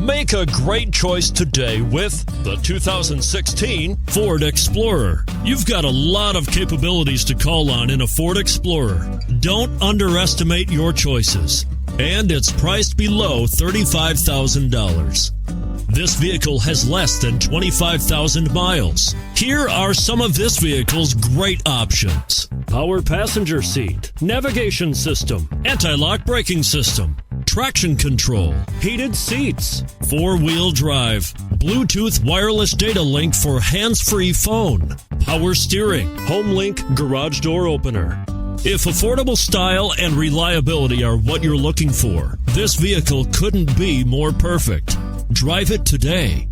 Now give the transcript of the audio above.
Make a great choice today with the 2016 Ford Explorer. You've got a lot of capabilities to call on in a Ford Explorer. Don't underestimate your choices. And it's priced below $35,000. This vehicle has less than 25,000 miles. Here are some of this vehicle's great options: power passenger seat, navigation system, anti-lock braking system, traction control, heated seats, four-wheel drive, Bluetooth wireless data link for hands-free phone, power steering, HomeLink garage door opener. If affordable style and reliability are what you're looking for, this vehicle couldn't be more perfect. Drive it today.